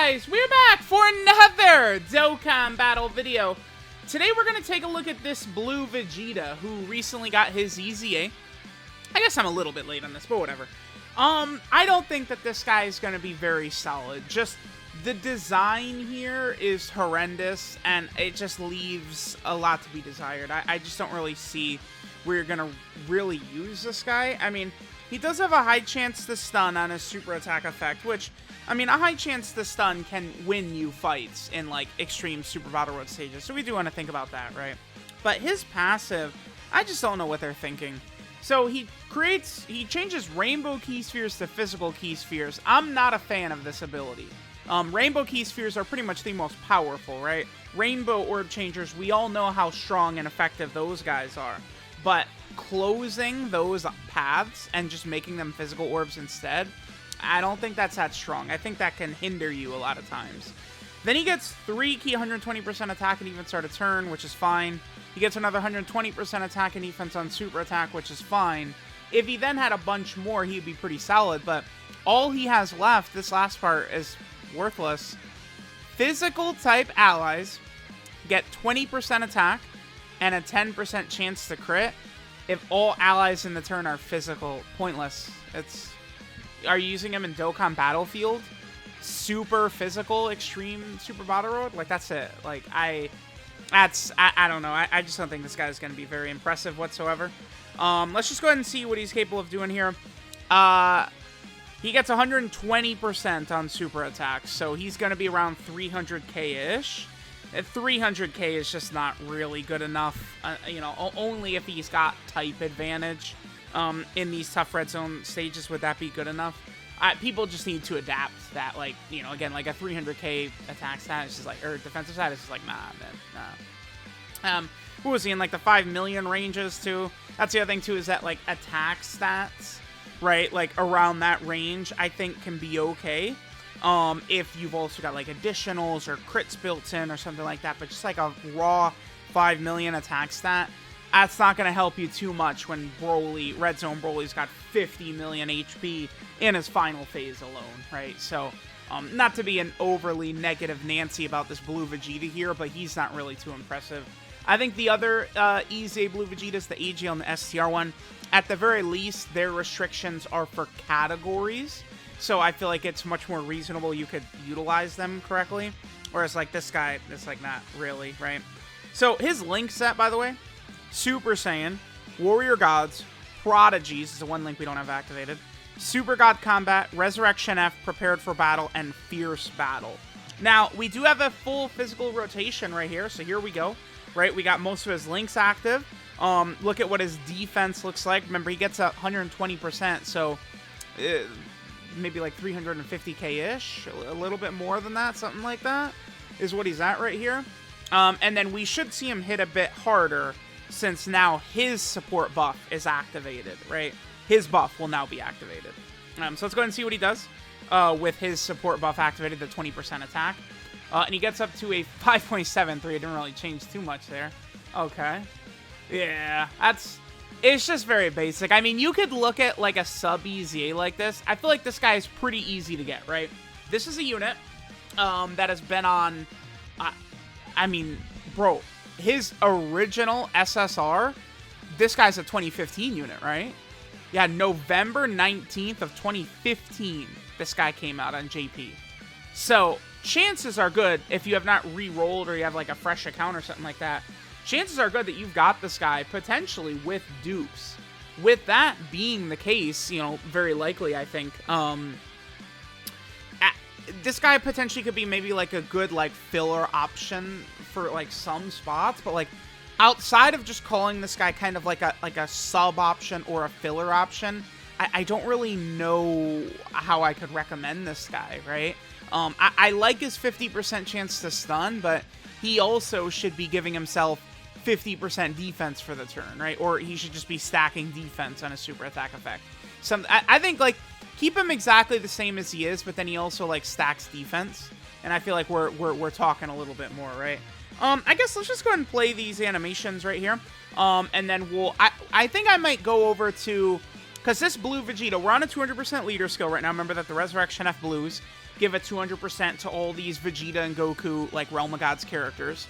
guys, we're back for another Dokkan battle video. Today we're going to take a look at this blue Vegeta who recently got his EZA. I guess I'm a little bit late on this, but whatever. I don't think that this guy is going to be very solid. Just the design here is horrendous and it just leaves a lot to be desired. I just don't really see where you're going to really use this guy. I mean, he does have a high chance to stun on his super attack effect, which, I mean, a high chance to stun can win you fights in, like, extreme Super Battle Road stages, so we do want to think about that, right? But his passive, I just don't know what they're thinking. So he changes Rainbow Key Spheres to Physical Key Spheres. I'm not a fan of this ability. Rainbow Key Spheres are pretty much the most powerful, right? Rainbow Orb Changers, we all know how strong and effective those guys are. But closing those paths and just making them physical orbs instead, I don't think that's that strong. I think that can hinder you a lot of times. Then he gets 3 key 120% attack and defense start a turn, which is fine. He gets another 120% attack and defense on super attack, which is fine. If he then had a bunch more, he'd be pretty solid, but all he has left, this last part, is worthless. Physical type allies get 20% attack and a 10% chance to crit. If all allies in the turn are physical, pointless. Are you using him in Dokkan Battlefield? Super physical, extreme Super Battle Road? Like, that's it. Like, I don't know. I just don't think this guy is going to be very impressive whatsoever. Let's just go ahead and see what he's capable of doing here. He gets 120% on super attacks, so he's going to be around 300k-ish. 300k is just not really good enough, you know, only if he's got type advantage in these tough red zone stages would that be good enough. People just need to adapt that, like, you know, again, like a 300k attack stat is just like, or defensive stat is just like, nah, man, nah. Who was he in, like, the 5 million ranges, too? That's the other thing, too, is that, like, attack stats, right, like, around that range, I think can be okay. If you've also got, like, additionals or crits built in or something like that, but just, like, a raw 5 million attack stat, that's not going to help you too much when Broly, Red Zone Broly's got 50 million HP in his final phase alone, right? So, not to be an overly negative Nancy about this blue Vegeta here, but he's not really too impressive. I think the other EZA blue Vegetas, the AGL and the STR one, at the very least, their restrictions are for categories. So I feel like it's much more reasonable you could utilize them correctly. Whereas, like, this guy, it's, like, not really, right? So his link set, by the way, Super Saiyan, Warrior Gods, Prodigies is the one link we don't have activated, Super God Combat, Resurrection F, Prepared for Battle, and Fierce Battle. Now, we do have a full physical rotation right here, so here we go. Right, we got most of his links active. Look at what his defense looks like. Remember, he gets 120%, so maybe like 350k-ish, a little bit more than that, something like that, is what he's at right here. And then we should see him hit a bit harder since now his support buff is activated, right? His buff will now be activated. So let's go ahead and see what he does with his support buff activated, the 20% attack. And he gets up to a 5.73. It didn't really change too much there. Okay. Yeah, it's just very basic. I mean, you could look at, like, a sub-EZA like this. I feel like this guy is pretty easy to get, right? This is a unit that has been on... I mean, bro, his original SSR, this guy's a 2015 unit, right? Yeah, November 19th of 2015, this guy came out on JP. So, chances are good, if you have not re-rolled or you have, like, a fresh account or something like that, chances are good that you've got this guy potentially with dupes. With that being the case, you know, very likely, I think, this guy potentially could be maybe, like, a good, like, filler option for, like, some spots, but, like, outside of just calling this guy kind of like a sub option or a filler option, I don't really know how I could recommend this guy, right? I like his 50% chance to stun, but he also should be giving himself 50% defense for the turn, right? Or he should just be stacking defense on a super attack effect. I think, like, keep him exactly the same as he is, but then he also, like, stacks defense. And I feel like we're talking a little bit more, right? I guess let's just go ahead and play these animations right here. And then I think I might go over to, because this blue Vegeta, we're on a 200% leader skill right now. Remember that the Resurrection F blues give a 200% to all these Vegeta and Goku, like, Realm of Gods characters.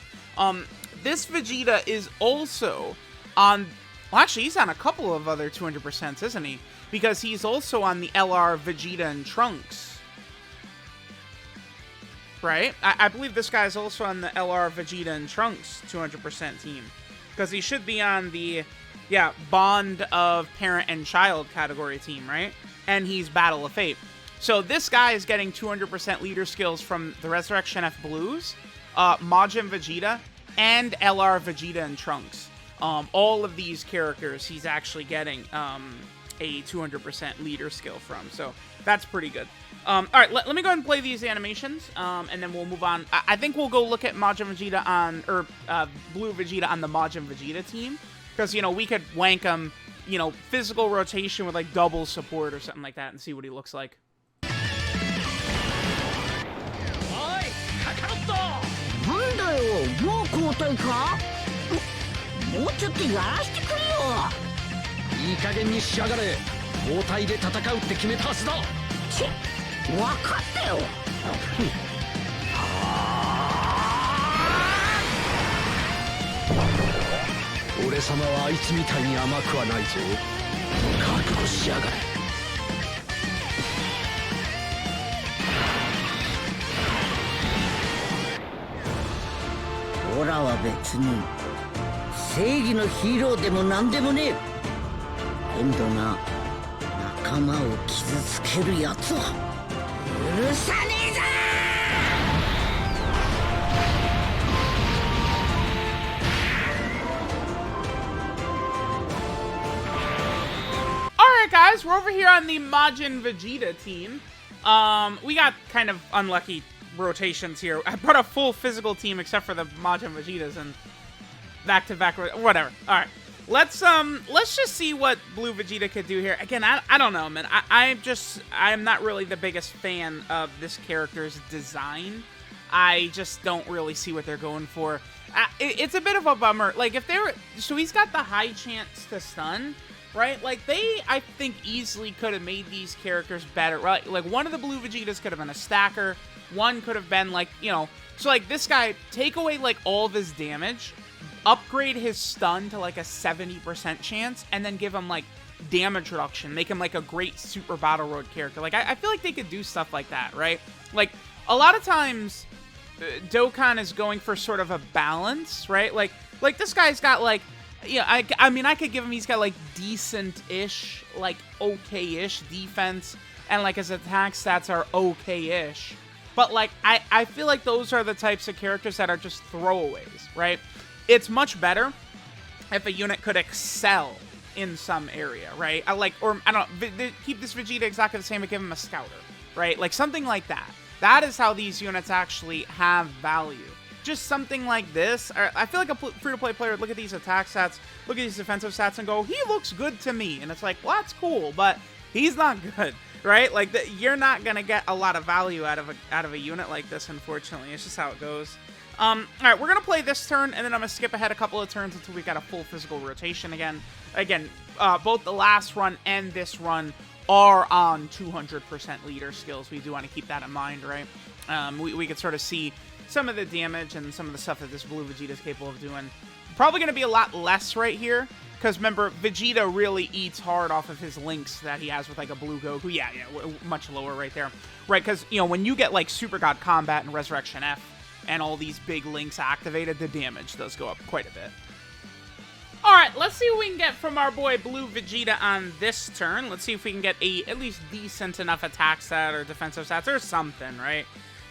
This Vegeta is also on... Well, actually, he's on a couple of other 200%, isn't he? Because he's also on the LR Vegeta and Trunks. Right? I believe this guy's also on the LR Vegeta and Trunks 200% team. Because he should be on the, Bond of Parent and Child category team, right? And he's Battle of Fate. So this guy is getting 200% leader skills from the Resurrection F Blues, Majin Vegeta, and LR Vegeta and Trunks. All of these characters he's actually getting a 200% leader skill from. So that's pretty good. All right, let me go ahead and play these animations, and then we'll move on. I think we'll go look at Majin Vegeta on, or Blue Vegeta on the Majin Vegeta team, because, we could wank him, physical rotation with, like, double support or something like that and see what he looks like. Alright guys, we're over here on the Majin Vegeta team. We got kind of unlucky rotations here. I brought a full physical team except for the Majin Vegetas and back-to-back, whatever. Alright, let's just see what Blue Vegeta could do here. Again, I don't know, man. I'm not really the biggest fan of this character's design. I just don't really see what they're going for. It's a bit of a bummer. Like, if they're... So he's got the high chance to stun, right? Like, I think, easily could have made these characters better, right? Like, one of the Blue Vegetas could have been a stacker. One could have been, like, So, like, this guy, take away, like, all of his damage, upgrade his stun to, like, a 70% chance, and then give him, like, damage reduction. Make him, like, a great Super Battle Road character. Like, I feel like they could do stuff like that, right? Like, a lot of times, Dokkan is going for sort of a balance, right? Like this guy's got, like, I mean, I could give him, he's got, like, decent-ish, like, okay-ish defense, and, like, his attack stats are okay-ish. But, like, I feel like those are the types of characters that are just throwaways, right? It's much better if a unit could excel in some area, right? I don't know, keep this Vegeta exactly the same and give him a Scouter, right? Like, something like that. That is how these units actually have value. Just something like this. I feel like a free-to-play player would look at these attack stats, look at these defensive stats, and go, he looks good to me. And it's like, well, that's cool, but he's not good, right? Like, you're not going to get a lot of value out of a unit like this, unfortunately. It's just how it goes. All right, we're going to play this turn, and then I'm going to skip ahead a couple of turns until we got a full physical rotation again. Again, both the last run and this run are on 200% leader skills. We do want to keep that in mind, right? We could sort of see some of the damage and some of the stuff that this Blue Vegeta is capable of doing. Probably going to be a lot less right here, because remember, Vegeta really eats hard off of his links that he has with, like, a Blue Goku. Yeah, much lower right there. Right, because, when you get, like, Super God Combat and Resurrection F, and all these big links activated, the damage does go up quite a bit. Alright, let's see what we can get from our boy Blue Vegeta on this turn. Let's see if we can get a at least decent enough attack stat or defensive stats or something, right?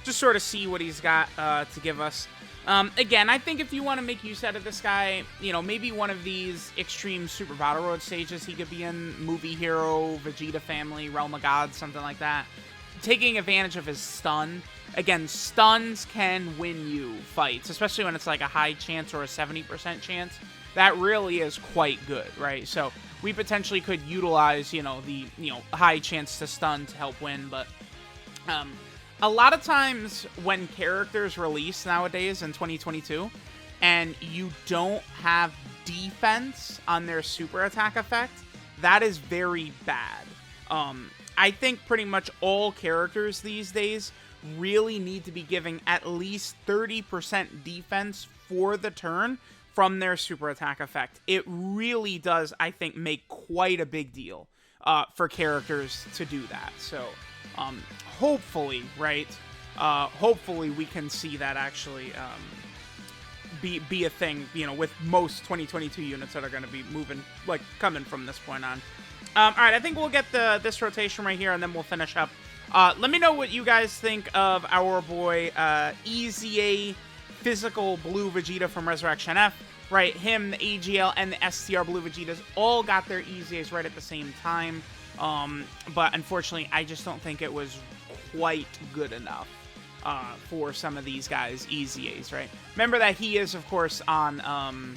Just sort of see what he's got to give us. Again, I think if you want to make use out of this guy, maybe one of these extreme Super Battle Road stages he could be in, Movie Hero, Vegeta Family, Realm of Gods, something like that. Taking advantage of his stun. Again, stuns can win you fights, especially when it's like a high chance or a 70% chance. That really is quite good, right? So we potentially could utilize, the, high chance to stun to help win, but a lot of times when characters release nowadays in 2022 and you don't have defense on their super attack effect, that is very bad. I think pretty much all characters these days really need to be giving at least 30% defense for the turn from their super attack effect. It really does, I think, make quite a big deal for characters to do that. So, hopefully, right? Hopefully we can see that actually be a thing, you know, with most 2022 units that are going to be moving, like, coming from this point on. Alright, I think we'll get this rotation right here, and then we'll finish up. Let me know what you guys think of our boy, EZA Physical Blue Vegeta from Resurrection F. Right, him, the AGL, and the STR Blue Vegetas all got their EZAs right at the same time. But unfortunately, I just don't think it was quite good enough for some of these guys' EZAs, right? Remember that he is, of course, on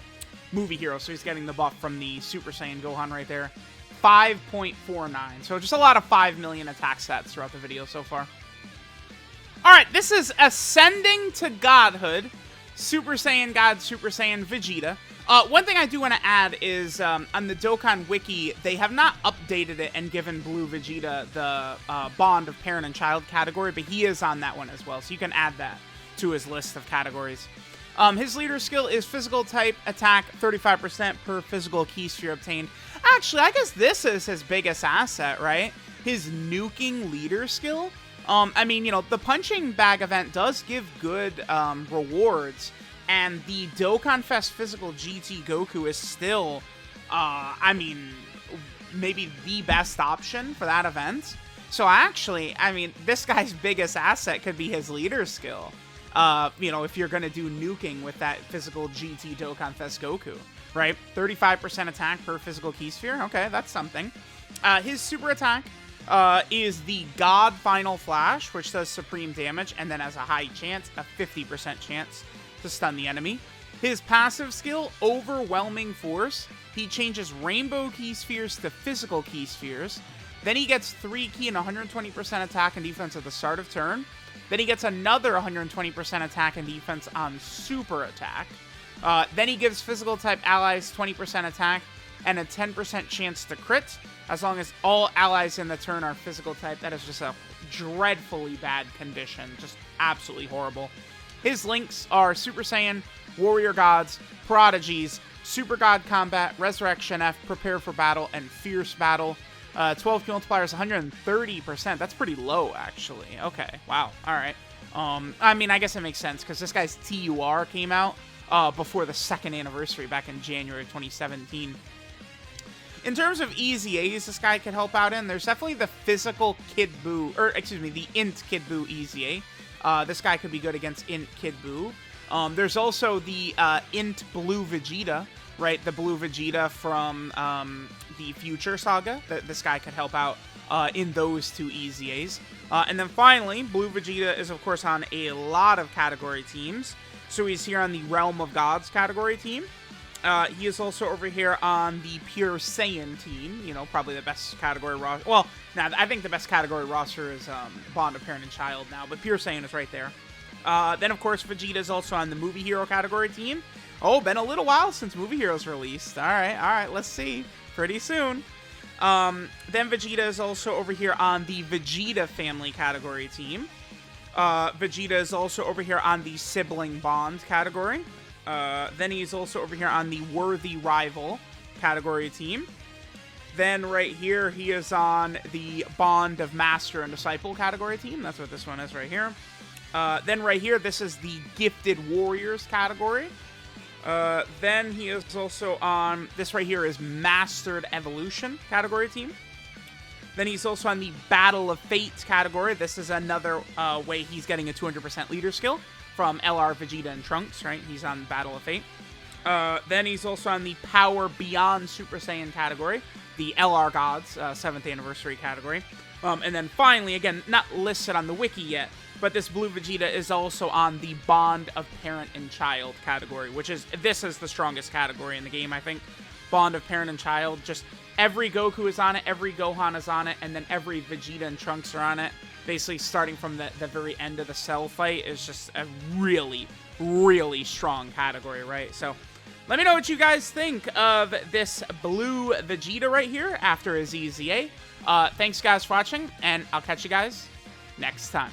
Movie Hero, so he's getting the buff from the Super Saiyan Gohan right there. 5.49, so just a lot of 5 million attack stats throughout the video so far. Alright, this is Ascending to Godhood, Super Saiyan God, Super Saiyan Vegeta. One thing I do want to add is, on the Dokkan Wiki, they have not updated it and given Blue Vegeta the Bond of Parent and Child category, but he is on that one as well, so you can add that to his list of categories. His leader skill is Physical Type Attack, 35% per physical key sphere obtained. Actually, I guess this is his biggest asset, right? His nuking leader skill. I mean, you know, the Punching Bag event does give good rewards, and the Dokkan Fest Physical GT Goku is still, I mean, maybe the best option for that event. So actually, I mean, this guy's biggest asset could be his leader skill. You know, if you're going to do nuking with that Physical GT Dokkan Fest Goku, right? 35% attack per physical key sphere. Okay, that's something. His super attack is the God Final Flash, which does supreme damage and then has a high chance, a 50% chance to stun the enemy. His passive skill, Overwhelming Force. He changes rainbow key spheres to physical key spheres. Then he gets 3 key and 120% attack and defense at the start of turn. Then he gets another 120% attack and defense on super attack. Then he gives physical type allies 20% attack and a 10% chance to crit, as long as all allies in the turn are physical type. That is just a dreadfully bad condition. Just absolutely horrible. His links are Super Saiyan, Warrior Gods, Prodigies, Super God Combat, Resurrection F, Prepare for Battle, and Fierce Battle. 12 key multiplier is 130%. That's pretty low, actually. Okay, wow. All right. I mean, I guess it makes sense, because this guy's TUR came out before the 2nd anniversary back in January of 2017. In terms of EZAs this guy could help out in, there's definitely the Physical Kid Buu, or excuse me, the Int Kid Buu EZA. This guy could be good against Int Kid Buu. There's also the Int Blue Vegeta, right? The Blue Vegeta from the Future Saga. This guy could help out in those two EZAs. And then finally, Blue Vegeta is, of course, on a lot of category teams. So he's here on the Realm of Gods category team. He is also over here on the Pure Saiyan team. You know, probably the best category roster. Well, now I think the best category roster is Bond of Parent and Child now, but Pure Saiyan is right there. Then, of course, Vegeta is also on the Movie Hero category team. Oh, been a little while since Movie Hero's released. All right, let's see. Pretty soon. Then Vegeta is also over here on the Vegeta family category team. Vegeta is also over here on the Sibling Bond category. Then he's also over here on the Worthy Rival category team. Then right here, he is on the Bond of Master and Disciple category team. That's what this one is right here. Then right here, this is the Gifted Warriors category. Then he is also on, this right here is Mastered Evolution category team. Then he's also on the Battle of Fate category. This is another way he's getting a 200% leader skill from LR, Vegeta, and Trunks, right? He's on Battle of Fate. Then he's also on the Power Beyond Super Saiyan category, the LR Gods 7th Anniversary category. And then finally, again, not listed on the wiki yet, but this Blue Vegeta is also on the Bond of Parent and Child category, which is, this is the strongest category in the game, I think. Bond of Parent and Child, just every Goku is on it, every Gohan is on it, and then every Vegeta and Trunks are on it. Basically, starting from the very end of the Cell fight is just a really, really strong category, right? So, let me know what you guys think of this Blue Vegeta right here after his EZA. Thanks, guys, for watching, and I'll catch you guys next time.